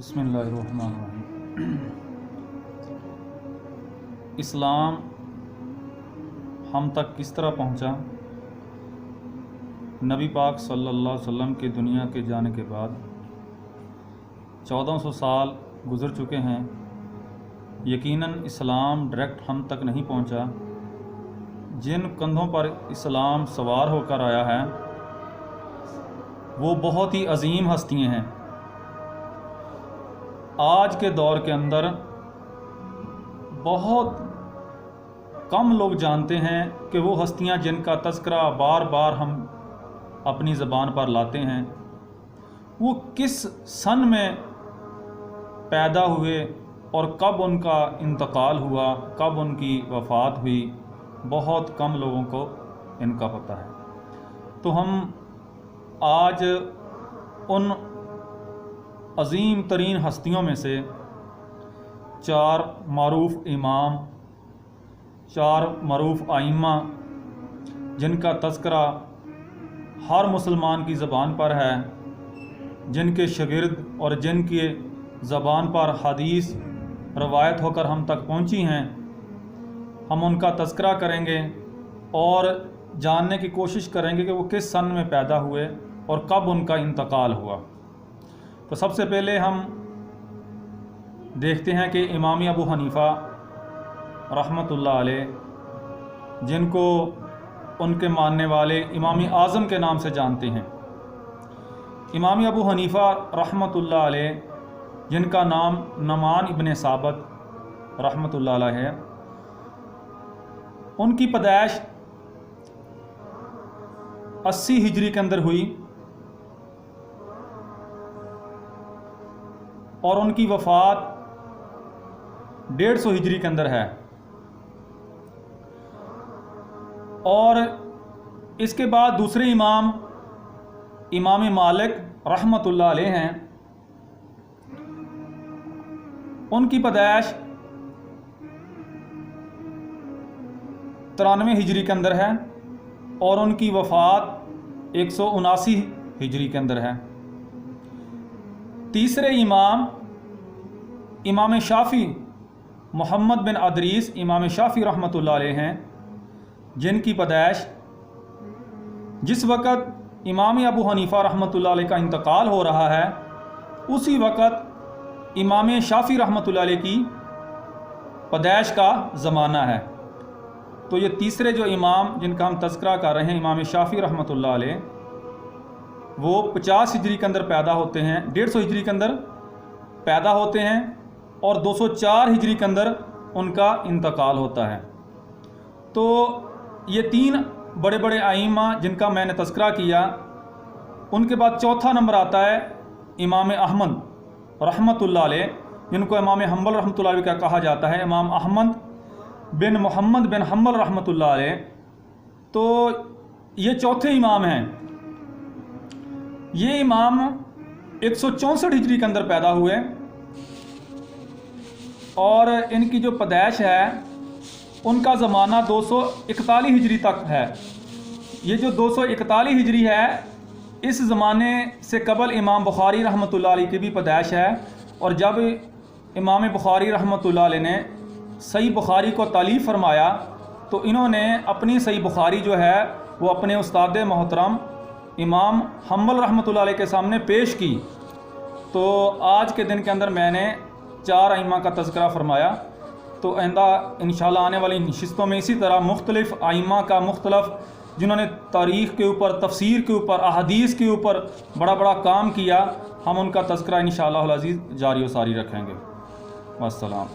بسم اللہ الرحمن الرحیم۔ اسلام ہم تک کس طرح پہنچا؟ نبی پاک صلی اللہ علیہ وسلم کے دنیا کے جانے کے بعد 1400 سال گزر چکے ہیں۔ یقیناً اسلام ڈائریکٹ ہم تک نہیں پہنچا۔ جن کندھوں پر اسلام سوار ہو کر آیا ہے وہ بہت ہی عظیم ہستیاں ہیں۔ آج کے دور کے اندر بہت کم لوگ جانتے ہیں کہ وہ ہستیاں جن کا تذکرہ بار بار ہم اپنی زبان پر لاتے ہیں وہ کس سن میں پیدا ہوئے اور کب ان کا انتقال ہوا، کب ان کی وفات ہوئی، بہت کم لوگوں کو ان کا پتہ ہے۔ تو ہم آج ان عظیم ترین ہستیوں میں سے 4 معروف امام، 4 معروف ائمہ جن کا تذکرہ ہر مسلمان کی زبان پر ہے، جن کے شاگرد اور جن کی زبان پر حدیث روایت ہو کر ہم تک پہنچی ہیں، ہم ان کا تذکرہ کریں گے اور جاننے کی کوشش کریں گے کہ وہ کس سن میں پیدا ہوئے اور کب ان کا انتقال ہوا۔ تو سب سے پہلے ہم دیکھتے ہیں کہ امام ابو حنیفہ رحمۃ اللہ علیہ، جن کو ان کے ماننے والے امام اعظم کے نام سے جانتے ہیں۔ امام ابو حنیفہ رحمۃ اللہ علیہ، جن کا نام نعمان ابن ثابت رحمۃ اللہ علیہ ہے، ان کی پیدائش 80 ہجری کے اندر ہوئی اور ان کی وفات 150 ہجری کے اندر ہے۔ اور اس کے بعد دوسرے امام امام مالک رحمۃ اللہ علیہ ہیں، ان کی پیدائش 93 ہجری کے اندر ہے اور ان کی وفات 179 ہجری کے اندر ہے۔ تیسرے امام امام شافعی محمد بن ادریس امام شافعی رحمۃ اللہ علیہ ہیں، جن کی پیدائش جس وقت امام ابو حنیفہ رحمۃ اللہ علیہ کا انتقال ہو رہا ہے اسی وقت امام شافعی رحمۃ اللہ علیہ کی پیدائش کا زمانہ ہے۔ تو یہ تیسرے جو امام جن کا ہم تذکرہ کر رہے ہیں، امام شافعی رحمۃ اللہ علیہ، وہ 50 ہجری کے اندر پیدا ہوتے ہیں، 150 ہجری کے اندر پیدا ہوتے ہیں اور 204 ہجری کے اندر ان کا انتقال ہوتا ہے۔ تو یہ 3 بڑے بڑے ائمہ جن کا میں نے تذکرہ کیا، ان کے بعد چوتھا نمبر آتا ہے امام احمد رحمۃ اللہ علیہ، جن کو امام حنبل رحمۃ اللہ علیہ کا کہا جاتا ہے، امام احمد بن محمد بن حنبل رحمۃ اللہ علیہ۔ تو یہ چوتھے امام ہیں۔ یہ امام 164 ہجری کے اندر پیدا ہوئے اور ان کی جو پیدائش ہے ان کا زمانہ 241 ہجری تک ہے۔ یہ جو 241 ہجری ہے، اس زمانے سے قبل امام بخاری رحمۃ اللہ علیہ کی بھی پیدائش ہے، اور جب امام بخاری رحمۃ اللہ علیہ نے صحیح بخاری کو تالیف فرمایا تو انہوں نے اپنی صحیح بخاری جو ہے وہ اپنے استاد محترم امام حنبل رحمۃ اللہ علیہ کے سامنے پیش کی۔ تو آج کے دن کے اندر میں نے 4 ائمہ کا تذکرہ فرمایا، تو آئندہ انشاءاللہ آنے والی نشستوں میں اسی طرح مختلف ائمہ کا، مختلف جنہوں نے تاریخ کے اوپر، تفسیر کے اوپر، احادیث کے اوپر بڑا بڑا کام کیا، ہم ان کا تذکرہ انشاءاللہ العزیز جاری و ساری رکھیں گے۔ والسلام۔